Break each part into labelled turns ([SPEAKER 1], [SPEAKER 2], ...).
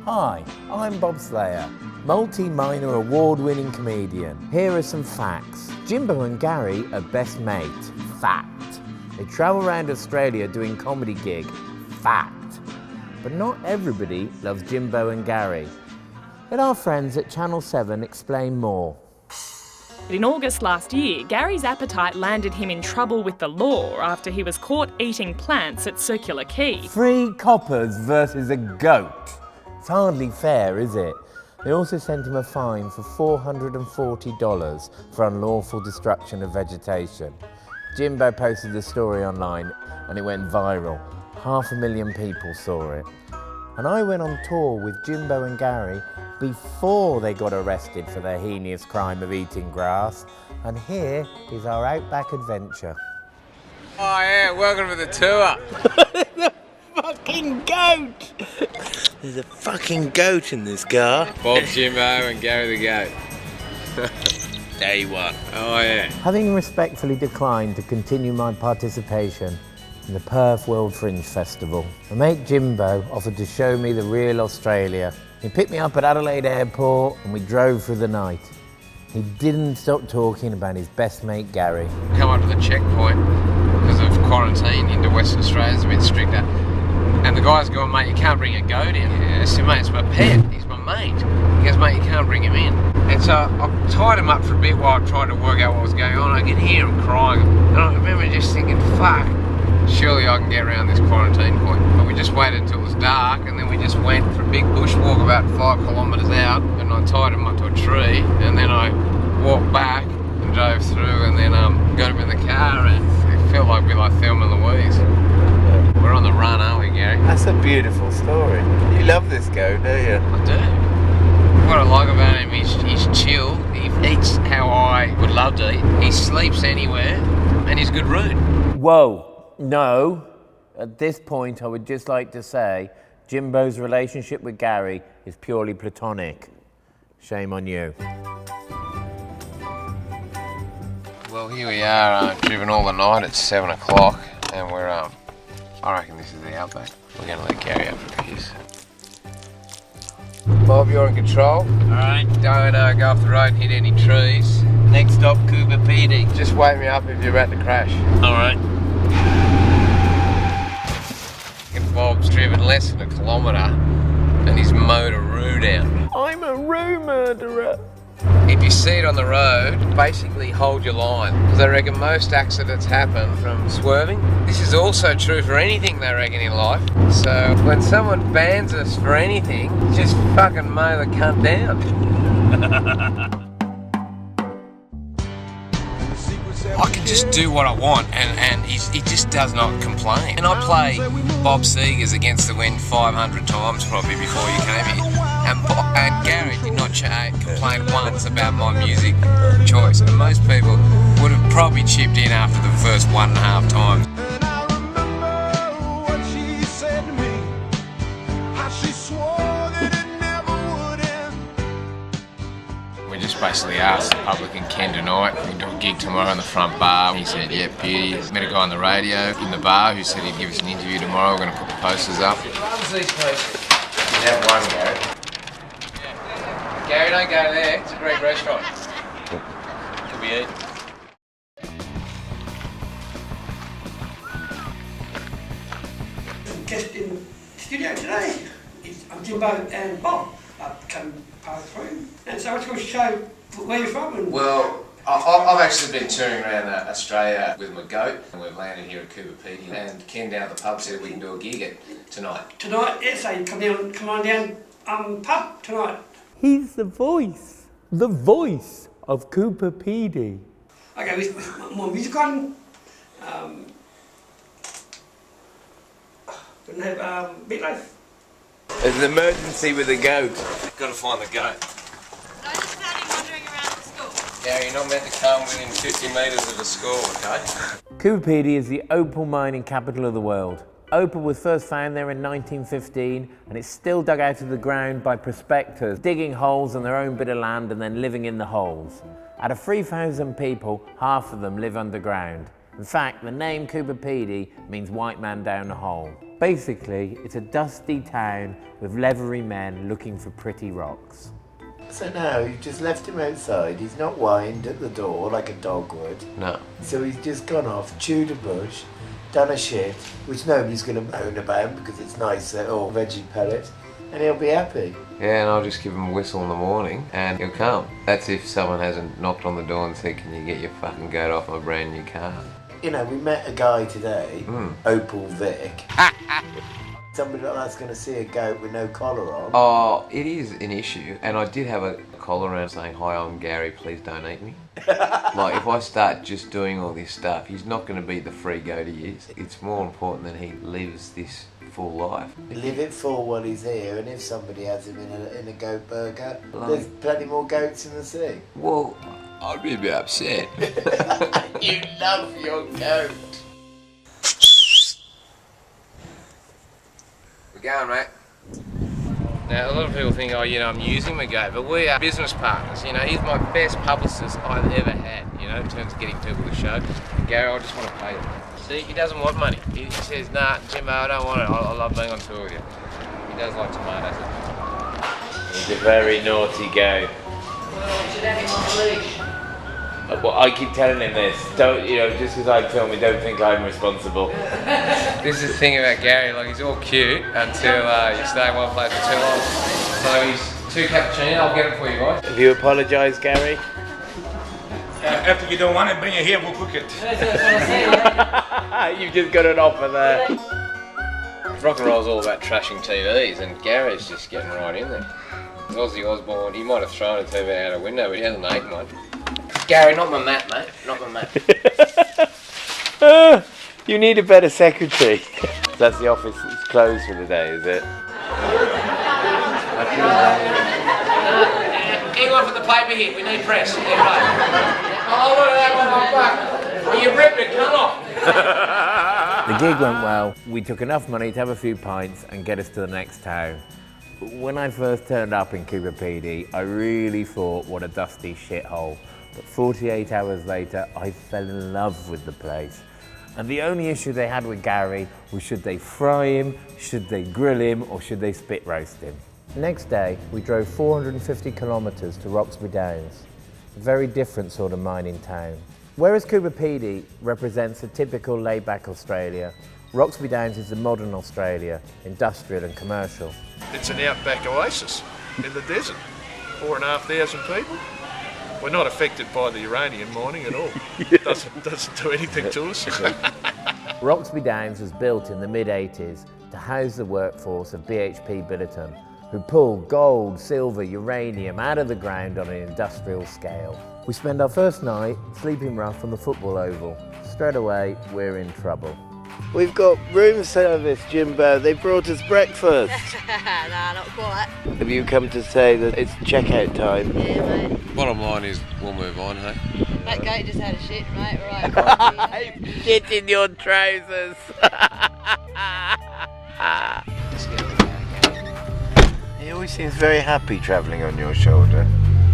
[SPEAKER 1] Hi, I'm Bob Slayer, multi-minor award-winning comedian. Here are some facts. Jimbo and Gary are best mates. Fact. They travel around Australia doing comedy gig. Fact. But not everybody loves Jimbo and Gary. Let our friends at Channel 7 explain more.
[SPEAKER 2] In August last year, Gary's appetite landed him in trouble with the law after he was caught eating plants at Circular Quay.
[SPEAKER 1] 3 coppers versus a goat. It's hardly fair, is it? They also sent him a fine for $440 for unlawful destruction of vegetation. Jimbo posted the story online and it went viral. 500,000 people saw it. And I went on tour with Jimbo and Gary before they got arrested for their heinous crime of eating grass. And here is our outback adventure.
[SPEAKER 3] Oh yeah, welcome to the tour.
[SPEAKER 1] The fucking goat! There's a fucking goat in this car.
[SPEAKER 3] Bob, Jimbo and Gary the goat.
[SPEAKER 1] Day one.
[SPEAKER 3] Oh yeah.
[SPEAKER 1] Having respectfully declined to continue my participation in the Perth World Fringe Festival, my mate Jimbo offered to show me the real Australia. He picked me up at Adelaide Airport and we drove through the night. He didn't stop talking about his best mate Gary.
[SPEAKER 3] Come up to the checkpoint because of quarantine into Western Australia is a bit stricter. And the guy's going, mate, you can't bring a goat in. I said, mate, it's my pet, he's my mate. He goes, mate, you can't bring him in. And so I tied him up for a bit while I tried to work out what was going on. I could hear him crying. And I remember just thinking, fuck, surely I can get around this quarantine point. But we just waited until it was dark and then we just went for a big bushwalk about 5 kilometres out and I tied him up to a tree and then I walked back and drove through and then got him in the car and it felt like we like Thelma and Louise. We're on the run, aren't we, Gary?
[SPEAKER 1] That's a beautiful story. You love this goat, don't you?
[SPEAKER 3] I do. What I like about him is he's chill, he eats how I would love to eat, he sleeps anywhere and he's good rude.
[SPEAKER 1] Whoa, no. At this point, I would just like to say Jimbo's relationship with Gary is purely platonic. Shame on you.
[SPEAKER 3] Well, here we are, driven all the night at 7 o'clock and we're, I reckon this is the outback. We're going to let Gary up for his. Bob, you're in control.
[SPEAKER 1] Alright.
[SPEAKER 3] Don't go off the road and hit any trees.
[SPEAKER 1] Next stop, Coober Pedy.
[SPEAKER 3] Just wake me up if you're about to crash.
[SPEAKER 1] Alright.
[SPEAKER 3] If Bob's driven less than a kilometre and he's mowed a roo down.
[SPEAKER 1] I'm a roo murderer.
[SPEAKER 3] If you see it on the road, basically hold your line. Because I reckon most accidents happen from swerving. This is also true for anything they reckon in life. So when someone bans us for anything, just fucking mow the cunt down. I can just do what I want and he just does not complain. And I play Bob Seger's Against the Wind 500 times probably before you came here. And Gary did not complain once about my music choice. And most people would have probably chipped in after the first 1.5 times.
[SPEAKER 4] And I remember what she said to me, how she swore that it never would end.
[SPEAKER 3] We just basically asked the public in Ken tonight, we can do a gig tomorrow in the front bar. He said, yeah, beauty. Met a guy on the radio in the bar who said he'd give us an interview tomorrow. We're going to put the posters up. These posters. You have one, Gary. Gary, don't go there. It's a great restaurant. Could be eaten.
[SPEAKER 5] Guest in the studio today. I'm Jimbo and Bob. I've come part through. And so it's going to show where you're from. And
[SPEAKER 3] Well, I've actually been touring around Australia with my goat and we've landed here at Coober Pedy and Ken down at the pub said we can do a gig tonight.
[SPEAKER 5] tonight, yes, so you come on down pub tonight.
[SPEAKER 1] He's the voice of Coober Pedy.
[SPEAKER 5] Okay, with more music on. Gonna have meatloaf.
[SPEAKER 1] There's an emergency with the goat.
[SPEAKER 3] Got to find the goat.
[SPEAKER 6] No, just standing wandering around the school.
[SPEAKER 3] Yeah, you're not meant to come within 50 metres of the school, okay?
[SPEAKER 1] Coober Pedy is the opal mining capital of the world. Opal was first found there in 1915 and it's still dug out of the ground by prospectors, digging holes on their own bit of land and then living in the holes. Out of 3,000 people, half of them live underground. In fact, the name Coober Pedy means white man down a hole. Basically, it's a dusty town with leathery men looking for pretty rocks. So now you've just left him outside. He's not whined at the door like a dog would.
[SPEAKER 3] No.
[SPEAKER 1] So he's just gone off, chewed a bush, done a shit, which nobody's going to moan about because it's nice little veggie pellet, and he'll be happy.
[SPEAKER 3] Yeah, and I'll just give him a whistle in the morning and he'll come. That's if someone hasn't knocked on the door and said, can you get your fucking goat off my brand new car?
[SPEAKER 1] You know, we met a guy today, Opal Vic. Somebody like that's going to see a goat with no collar on.
[SPEAKER 3] Oh, it is an issue, and I did have a collar around saying, hi, I'm Gary, please don't eat me. Like, if I start just doing all this stuff, he's not going to be the free goat he is. It's more important that he lives this full life.
[SPEAKER 1] Live it full while he's here, and if somebody has him in a goat burger, there's plenty more goats in the sea.
[SPEAKER 3] Well, I'd be a bit upset.
[SPEAKER 1] You love your goat.
[SPEAKER 3] Going, mate. Now, a lot of people think, oh, you know, I'm using my goat, but we are business partners. You know, he's my best publicist I've ever had, you know, in terms of getting people to show. Gary, I just want to pay them. See, he doesn't want money. He says, nah, Jimbo, I don't want it. I love being on tour with you. He does like tomatoes.
[SPEAKER 1] He's a very naughty goat.
[SPEAKER 5] Well, you should have him on the leash.
[SPEAKER 1] Well, I keep telling him this. Don't, you know, just because I film me, don't think I'm responsible.
[SPEAKER 3] This is the thing about Gary, like, he's all cute until you stay in one place for too long. So he's 2 cappuccino, I'll get it for you guys.
[SPEAKER 1] Have you apologised, Gary?
[SPEAKER 7] After you don't want it, bring it here, we'll cook it.
[SPEAKER 1] You've just got an offer there.
[SPEAKER 3] Rock and roll's all about trashing TVs, and Gary's just getting right in there. Ozzy Osbourne, he might have thrown a TV out a window, but he hasn't eaten one. Gary, not my mat, mate. Not my mat.
[SPEAKER 1] You need a better secretary. That's the office that's closed for the day, is it?
[SPEAKER 3] Anyone for the paper here? We need press. Yeah, right. Oh, look at that one. You ripped it. Come off.
[SPEAKER 1] The gig went well. We took enough money to have a few pints and get us to the next town. When I first turned up in Coober Pedy, I really thought, what a dusty shithole. But 48 hours later, I fell in love with the place. And the only issue they had with Gary was should they fry him, should they grill him, or should they spit roast him. The next day, we drove 450 kilometres to Roxby Downs, a very different sort of mining town. Whereas Coober Pedy represents a typical laid-back Australia, Roxby Downs is the modern Australia, industrial and commercial.
[SPEAKER 7] It's an outback oasis in the desert. 4,500 people. We're not affected by the uranium mining at all. Doesn't do anything to us.
[SPEAKER 1] Roxby Downs was built in the mid-80s to house the workforce of BHP Billiton, who pull gold, silver, uranium out of the ground on an industrial scale. We spend our first night sleeping rough on the football oval. Straight away, we're in trouble. We've got room service, Jimbo. They brought us breakfast.
[SPEAKER 6] Nah, not quite.
[SPEAKER 1] Have you come to say that it's checkout time?
[SPEAKER 6] Yeah, mate.
[SPEAKER 3] Bottom line is, we'll move on, hey?
[SPEAKER 6] That guy just had a shit, mate. Right.
[SPEAKER 1] Shit in your trousers. He always seems very happy travelling on your shoulder.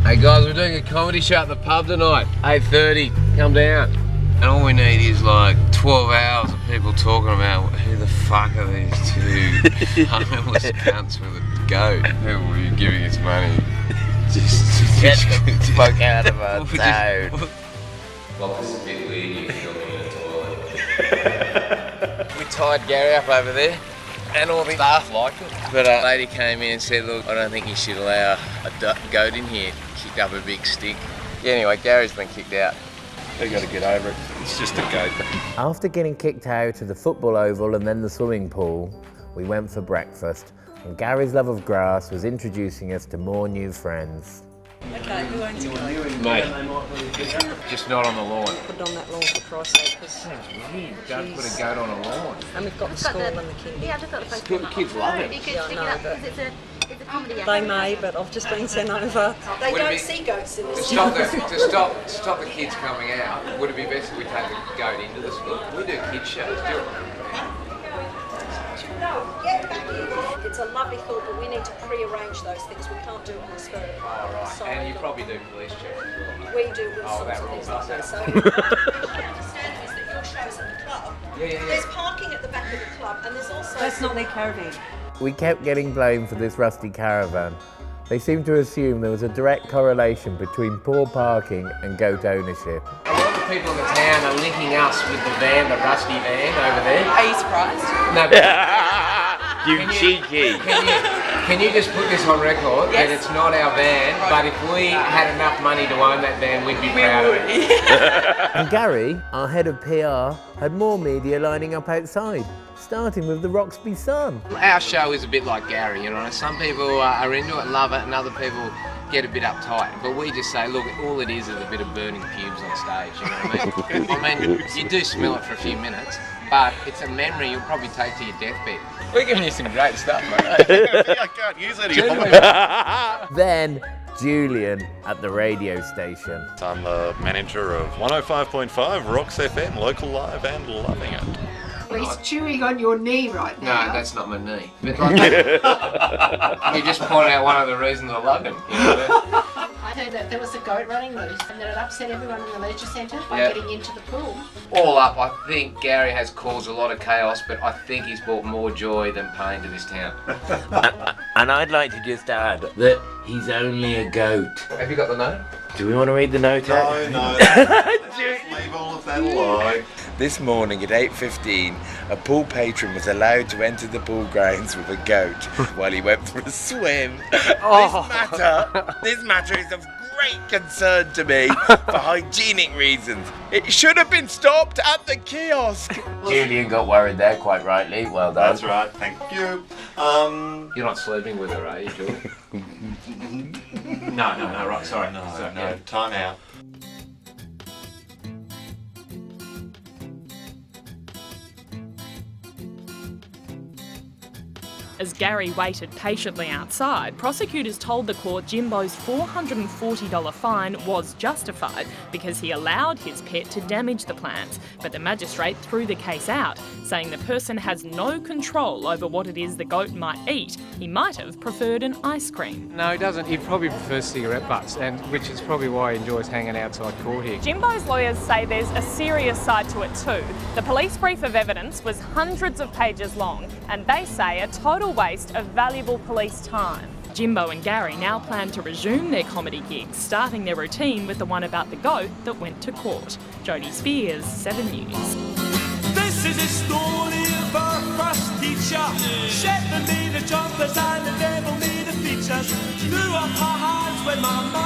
[SPEAKER 3] Hey guys, we're doing a comedy show at the pub tonight. 8:30. Come down. And all we need is like 12 hours of people talking about who the fuck are these 2 homeless cunts with a goat. Who were you giving us money? Just
[SPEAKER 1] Get the fuck out of our town.
[SPEAKER 3] Well, it's a bit weird you filming in a toilet. We tied Gary up over there, and all the staff liked it. But a lady came in and said, look, I don't think you should allow a goat in here. Kicked up a big stick. Yeah, anyway, Gary's been kicked out.
[SPEAKER 7] They got to get over it. It's just a goat.
[SPEAKER 1] After getting kicked out of the football oval and then the swimming pool, we went for breakfast, and Gary's love of grass was introducing us to more new friends.
[SPEAKER 8] Okay, who owns the goat?
[SPEAKER 3] Mate, just not on the lawn.
[SPEAKER 8] Put it on that lawn for Christ's sake, because...
[SPEAKER 3] Don't put a goat on a lawn.
[SPEAKER 8] And we've got the school and the kindy.
[SPEAKER 6] Yeah, I've just got the Facebook.
[SPEAKER 3] Kids love it.
[SPEAKER 6] You could
[SPEAKER 8] Yeah, I
[SPEAKER 6] stick
[SPEAKER 8] know,
[SPEAKER 6] it up
[SPEAKER 8] but-
[SPEAKER 6] because it's a comedy act.
[SPEAKER 8] They may, but I've just been sent over. They
[SPEAKER 3] Would it
[SPEAKER 8] don't
[SPEAKER 3] be-
[SPEAKER 8] see goats in
[SPEAKER 3] To
[SPEAKER 8] this
[SPEAKER 3] stop the kids coming out, would it be best if we take the goat into the school? We do kids shows, do it.
[SPEAKER 8] It's a lovely thought, but we need to pre-arrange those things. We can't do it on the spur.
[SPEAKER 3] And you probably do police checks as well.
[SPEAKER 8] We do all
[SPEAKER 3] Oh,
[SPEAKER 8] sorts
[SPEAKER 3] that
[SPEAKER 8] of things
[SPEAKER 3] rules.
[SPEAKER 8] like that. So, my understanding is that your show's at the club, There's parking at the back of the club, and there's also...
[SPEAKER 6] That's not their caravan.
[SPEAKER 1] We kept getting blamed for this rusty caravan. They seemed to assume there was a direct correlation between poor parking and goat ownership.
[SPEAKER 3] A lot of people in the town are linking us with the van, the rusty van over there.
[SPEAKER 6] Are you surprised?
[SPEAKER 3] No, but
[SPEAKER 1] You cheeky.
[SPEAKER 3] can you just put this on record that it's not our van, but if we had enough money to own that van, we'd be proud of it.
[SPEAKER 1] And Gary, our head of PR, had more media lining up outside, starting with the Roxby Sun.
[SPEAKER 3] Our show is a bit like Gary, you know. Some people are into it, love it, and other people get a bit uptight. But we just say, look, all it is a bit of burning pubes on stage, you know what I mean? I mean, you do smell it for a few minutes, but it's a memory you'll probably take to your deathbed. We're giving you some great stuff, mate.
[SPEAKER 7] I can't use it anymore.
[SPEAKER 1] Then Julian at the radio station.
[SPEAKER 9] I'm the manager of 105.5 Rocks FM, local live and loving it.
[SPEAKER 10] He's chewing on your knee right now.
[SPEAKER 3] No, that's not my knee. But like, you just pointed out one of the reasons I love him. You know?
[SPEAKER 10] I heard that there was a goat running loose and that it upset everyone in the leisure centre by getting into the pool.
[SPEAKER 3] All up, I think Gary has caused a lot of chaos, but I think he's brought more joy than pain to this town.
[SPEAKER 1] And I'd like to just add that he's only a goat.
[SPEAKER 3] Have you got the note?
[SPEAKER 1] Do we want to read the note out?
[SPEAKER 9] No. Let's leave all of that alone.
[SPEAKER 11] This morning at 8:15, a pool patron was allowed to enter the pool grounds with a goat while he went for a swim. This matter is of great concern to me for hygienic reasons. It should have been stopped at the kiosk.
[SPEAKER 1] Julian got worried there, quite rightly. Well done.
[SPEAKER 9] That's right, thank you.
[SPEAKER 3] You're not sleeping with her, are you, Julie? No, right, sorry.
[SPEAKER 9] No, time out.
[SPEAKER 2] As Gary waited patiently outside, prosecutors told the court Jimbo's $440 fine was justified because he allowed his pet to damage the plants, but the magistrate threw the case out, saying the person has no control over what it is the goat might eat. He might have preferred an ice cream.
[SPEAKER 3] No, he doesn't. He probably prefers cigarette butts, and which is probably why he enjoys hanging outside court here.
[SPEAKER 2] Jimbo's lawyers say there's a serious side to it too. The police brief of evidence was hundreds of pages long, and they say a total waste of valuable police time. Jimbo and Gary now plan to resume their comedy gigs, starting their routine with the one about the goat that went to court. Jodie Spears, 7 News.
[SPEAKER 4] This is a story of a frost teacher. Shepherd me the jumpers and the devil me the features. Threw up her hands when my mum